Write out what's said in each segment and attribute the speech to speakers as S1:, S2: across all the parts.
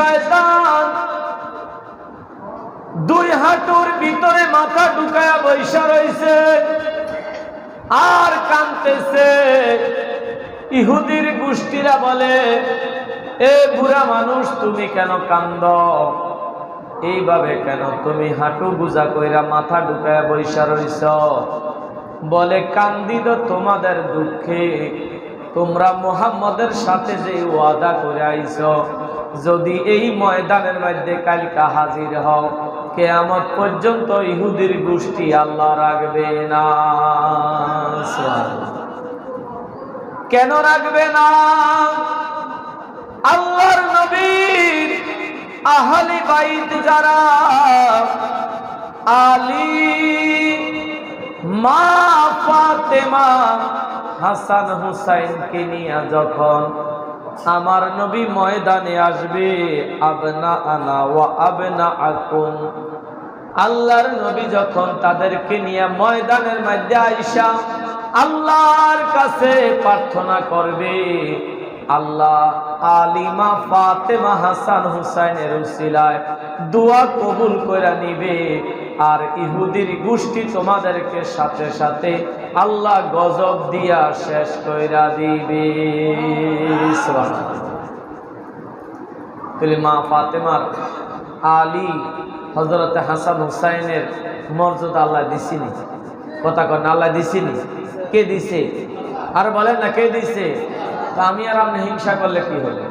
S1: শয়তান দুই হাঁটুর ভিতরে মাথা ঢুকায়া বৈশা রইছে আর কাঁদতেছে। ইহুদির গোষ্ঠীরা বলে, এ বুড়া মানুষ তুমি কেন কান্দ? এইভাবে কেন তুমি হাঁটু গুজা কইরা মাথা ঢুকায়া বৈশা রইছ? বলে, কান্দিদ তোমাদের দুঃখে। তোমরা মুহাম্মদের সাথে যে ওয়াদা করে আইছ, যদি এই ময়দানের মধ্যে কালকা হাজির হও, কিয়ামত পর্যন্ত ইহুদির গোষ্ঠী আল্লাহ রাখবে না। কেন রাখবে না? আল্লাহর নবীর আহলে বাইত যারা, আলী, মা ফাতেমা, হাসান হুসাইনকে নিয়ে যখন আমার নবী ময়দানে আসবে, আবনা আনা ওয়া আবনা আকুম, আল্লাহর নবী যখন তাদেরকে নিয়ে ময়দানের মধ্যে আইসা আল্লাহর কাছে প্রার্থনা করবে, আল্লাহ আলিমা ফাতেমা হাসান হুসাইনের উসিলায় দোয়া কবুল করে নিবে, আর ইহুদির গোষ্ঠী তোমাদেরকে সাথে সাথে আল্লাহ গজব দিয়া শেষ কইরা দিবে। তাহলে মা ফাতেমার, আলী, হযরত হাসান হুসাইনের মর্যাদা আল্লাহ দিছিনি? কথা কন, আল্লাহ দিছিনি? কে দিছে? আর বলেন না কে দিছে? তা আমি আর আপনি হিংসা করলে কি হবে?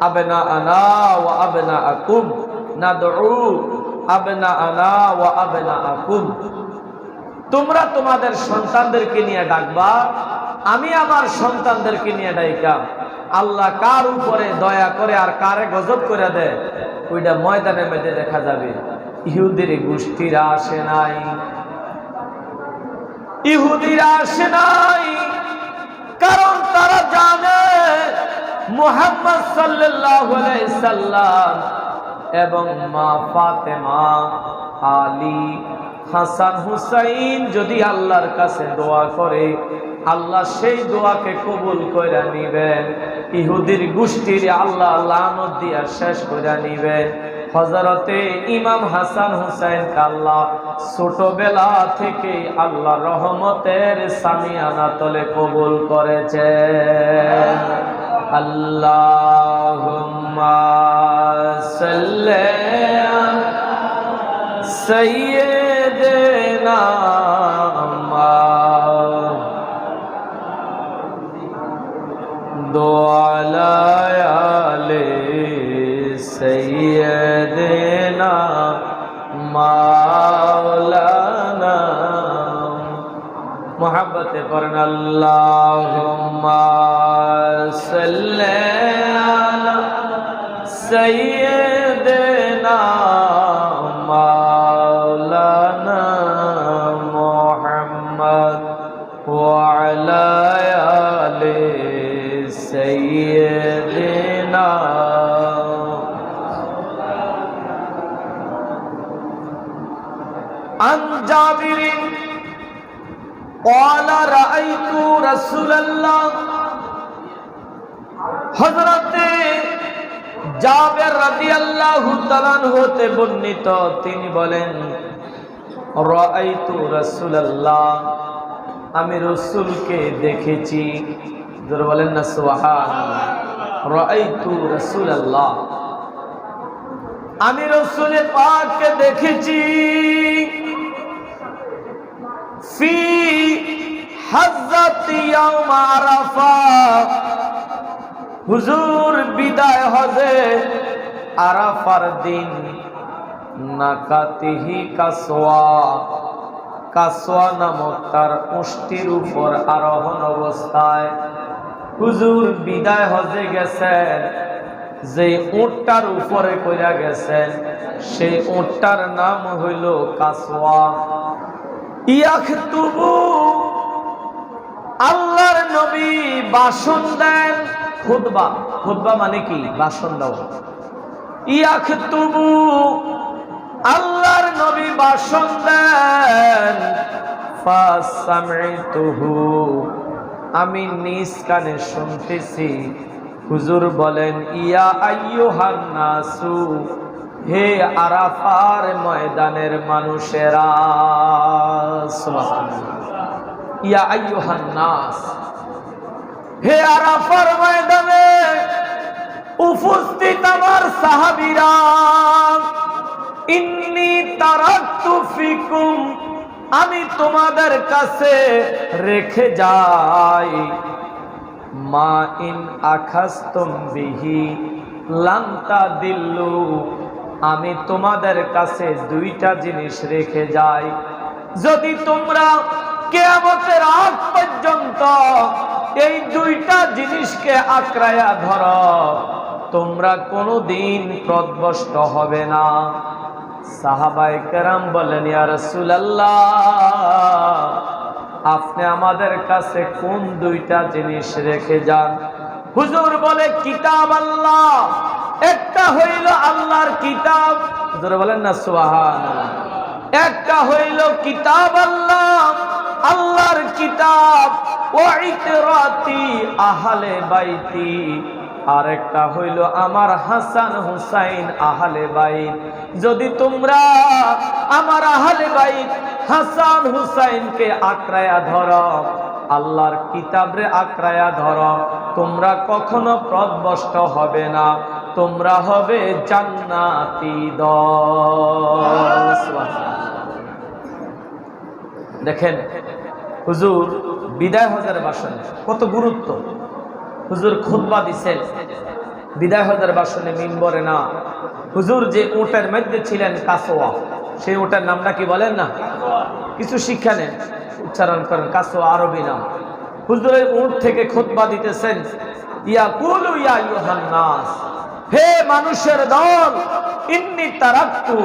S1: আবনা আনা ওয়া আবনা আকুম নাদউ আবনা আনা ওয়া আবনা আকুম, তোমরা তোমাদের সন্তানদেরকে নিয়ে ডাকবা, আমি আমার সন্তানদেরকে নিয়ে ডাইকা। আল্লাহ কার উপরে দয়া করে আর কারে গজব করে দেয় ওইটা ময়দানের মধ্যে দেখা যাবে। ইহুদির গোষ্ঠীরা আসে নাই, ইহুদিরা আসে নাই, কারণ তারা জানে মুহাম্মদ সাল্লাল্লাহু আলাইহি সাল্লাম এবং মা ফাতেমা, আলী, হাসান হুসাইন যদি আল্লাহর কাছে দোয়া করে, আল্লাহ সেই দোয়াকে কবুল করে নিবেন। ইহুদির গোষ্ঠীর আল্লাহ লানত দিয়া শেষ করে নিবেন। হযরতে ইমাম হাসান হুসাইনকে আল্লাহ ছোটবেলা থেকে আল্লাহ রহমতের সামিয়ানা তলে কবুল করেছেন। আল্লাহুম্মা সাল্লি আলা সাইয়্যিদিনা দুআলা আলে সাইয়্যিদিনা মাওলানা, মোহাব্বতে পড়েন আল্লাহুম্মা সাল্লি আলা সাইয়্যিদিনা মাওলানা মুহাম্মদ ওয়া আলা আলি সাইয়্যিদিনা। আন জাবিরিন ক্বালা রাআইতু রাসূলুল্লাহ, হযরতে জাবের রাদিয়াল্লাহু তাআলা হতে বর্ণিত, তিনি বলেন, রাআইতু রাসূলুল্লাহ, আমি রাসূলকে দেখেছি। জোরে বলেন না সুবহানাল্লাহ। রাআইতু রাসূলুল্লাহ, আমি রাসূল পাককে দেখেছি। ফি হাজ্জাতি ইয়াউম আরাফা, হুজুর বিদায় হজে আরাফার দিন, নাকাতিহি কাসওয়া, কাসওয়া নামক তার উষ্টির উপর আরোহণ অবস্থায় হুজুর বিদায় হজে গেছেন। যে উটটার উপরে কইরা গেছেন সেই উটটার নাম হইল কাসওয়া। ইয়াখতুবু, আল্লাহর নবী ভাষণ দেন। খুতবা, খুতবা মানে কি? ভাষণ দেওয়া। ইয়াখতুবু, আল্লাহর নবী ভাষণ দেন। ফাসামিতুহু, আমি নিজ কানে শুনতেছি। হুজুর বলেন, ইয়া আইয়ুহান নাসু, হে আরাফার ময়দানের মানুষেরা। সুবহানাল্লাহ। ইয়া আইয়ুহান নাস, হে আরাফার ময়দানে উপস্থিত আমার সাহাবীরা, ইন্নী তারাকতু ফিকুম, আমি তোমাদের কাছে রেখে যাই, মা ইন আখাস্তুম বিহি লান তাদিল্লু, আমি তোমাদের কাছে দুইটা জিনিস রেখে যাই, যদি তোমরা কিয়ামতের আগ পর্যন্ত এই দুইটা জিনিসকে আঁকড়ায়া ধরো, তোমরা কোনোদিন পথভ্রষ্ট হবে না। সাহাবায়ে কেরাম বলেন, ইয়া রাসূলুল্লাহ, আপনি আমাদের কাছে কোন দুইটা জিনিস রেখে যান? হুজুর বলে, কিতাব আল্লাহ, একটা হইল আল্লাহর কিতাব, হুজুর বলেন না সুবহানাল্লাহ, একটা হইল কিতাব আল্লাহ, আল্লাহর কিতাব, ওয়া ইতরাতি আহলে বাইতি, আর একটা হইল আমার হাসান হুসাইন আহলে বাইত। যদি তোমরা আমার আহলে বাইত হাসান হুসাইনকে আঁকড়ায়া ধরো, আল্লাহর কিতাবরে আঁকড়ায়া ধরো, তোমরা কখনো পথভ্রষ্ট হবে না, তোমরা হবে জান্নাতি দল। দেখেন হুজুর বিদায় হজের ভাষণে কত গুরুত্ব। হুজুর খুতবা দিছেন বিদায় হজের ভাষণে, মিম্বরে না। হুজুর যে উটের মধ্যে ছিলেন কাসোয়া, সেই উটের নামটা কি বলেন না? কিছু শিক্ষা নেন, উচ্চারণ করেন, কাসোয়া আরবি নাম। হুজুরের উট থেকে খুতবা দিতেছেন, ইয়াকুলু ইয়া আইয়ুহান নাস, হে মানুষের দল, ইন্নী তারাকতু,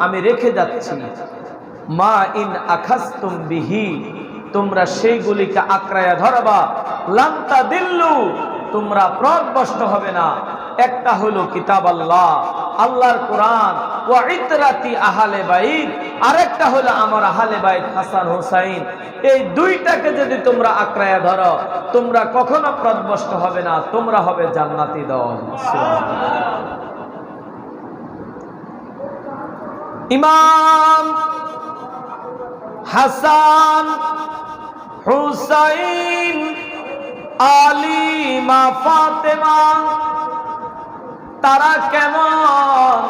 S1: আমি রেখে যাচ্ছি, মা ইন আখাস্তুম বিহি, তোমরা সেইগুলিকে আঁকড়ায়া ধরবা, লান তাদিল্লু, তোমরা পথভ্রষ্ট হবে না। একটা হলো কিতাব আল্লাহ, আল্লাহর কোরআন, ওয়া ইতরাতি আহলে বাইত, আরেকটা হলো আমার আহলে বাইত হাসান হুসাইন। এই দুইটাকে যদি তোমরা আঁকড়ায়া ধরো, তোমরা কখনো পথভ্রষ্ট হবে না, তোমরা হবে জান্নাতি দল। ইমাম হাসান হুসাইন আলী মা ফাতেমা, তারা কেমন?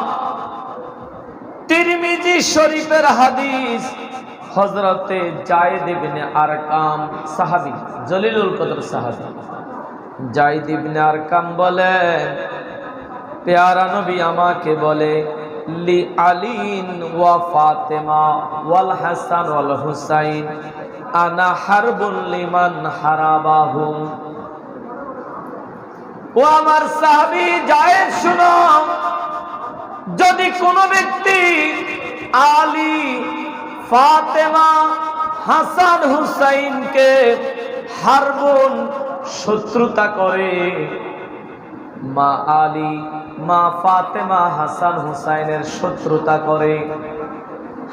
S1: তিরমিজি শরীফের হাদিস, হযরতে যায়েদ ইবনে আরকাম সাহাবী, জলিলুল কদর সাহাবী, যায়েদ ইবনে আরকাম বলেন, প্যারা নবী আমাকে বলে, লি আলীন ওয়া ফাতেমা ওয়াল হাসান ওয়াল হুসাইন আনা হারবুন লিমান হারাবাহুম। ও আমার সাহাবী যায়েদ, শুনো, যদি কোন ব্যক্তি আলী, ফাতেমা, হাসান হুসাইনকে হারবুন, শত্রুতা করে, মা আলী, মা ফাতেমা, হাসান হুসাইনের শত্রুতা করে,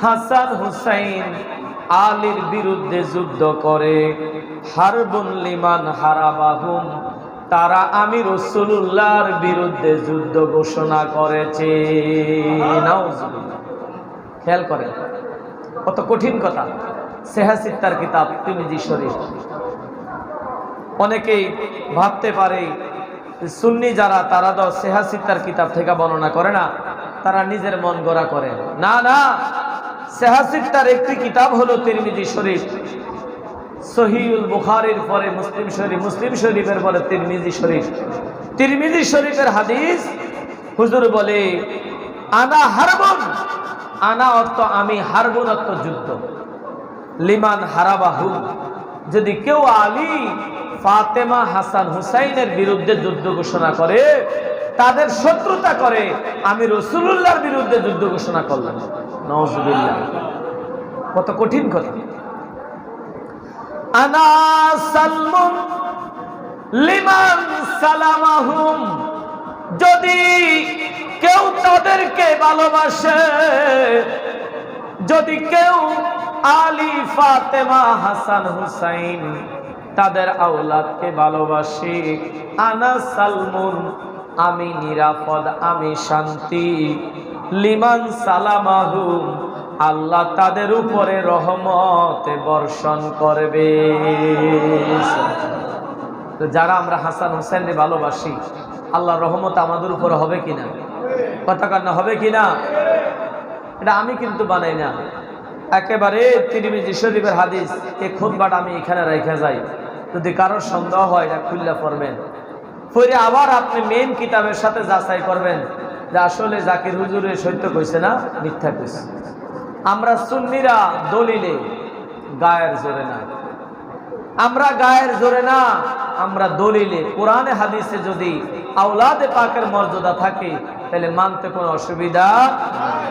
S1: হাসান হুসাইন আলীর বিরুদ্ধে যুদ্ধ করে, হারবুন লিমান হারাবাহুম, তারা আমি রাসূলুল্লাহর বিরুদ্ধে যুদ্ধ ঘোষণা করেছে। নাউজুবিল্লাহ। খেয়াল করেন কত কঠিন কথা। সেহাসিত্তার কিতাব তিরমিজি শরীফ। অনেকেই ভাবতে পারে সুন্নি যারা, তারা তো সেহাসিত্তার কিতাব থেকে বর্ণনা করে না, তারা নিজের মন গড়া করে। না না, সেহাসিত্তার একটি কিতাব হলো তিরমিজি শরীফ। সহিহুল বুখারীর পরে মুসলিম শরীফ, মুসলিম শরীফের পরে তিরমিজি শরীফ। তিরমিজি শরীফের হাদিস, হুজুর বলে, আনা হারবুন, আনা অর্থ আমি, হারবুন অর্থ যুদ্ধ, লিমান হারাবাহু, যদি কেউ আলী, ফাতেমা, হাসান হুসাইনের বিরুদ্ধে যুদ্ধ ঘোষণা করে, তাদের শত্রুতা করে, আমি রাসূলুল্লাহর বিরুদ্ধে যুদ্ধ ঘোষণা করলাম। নাউজুবিল্লাহ। কত কঠিন কথা। আনা সালমুন লিমান সালামাহুম, যদি কেউ তাদেরকে ভালোবাসে, যদি কেউ আলী, ফাতেমা, হাসান হুসাইন তাদের আওলাদকে ভালোবাসি। আনা সালমুন, আমি নিরাপদ, আমি শান্তি। লিমান সালামাহু, আল্লাহ তাদের উপরে রহমত বর্ষণ করবে। তো যারা আমরা হাসান হোসেনকে ভালোবাসি, আল্লাহর রহমত আমাদের উপরে হবে কিনা? কথা কান্না হবে কিনা? এটা আমি কিন্তু বানাই না, একেবারে তিরমিজি শরীফের হাদিস। এই খুতবাটা আমি এখানে রেখে যাই, যদি কারোর সন্দেহ হয় এটা খুললে পড়বেন, পরে আবার আপনি মেন কিতাবের সাথে যাচাই করবেন যে আসলে জাকির হুজুরের সত্য কইছে না মিথ্যা কইছে। আমরা সুন্নিরা দলিলে গায়ের জোরে না, আমরা গায়ের জোরে না, আমরা দলিলে কোরআনে হাদিসে যদি আওলাদে পাকের মর্যাদা থাকে তাহলে মানতে কোনো অসুবিধা নাই।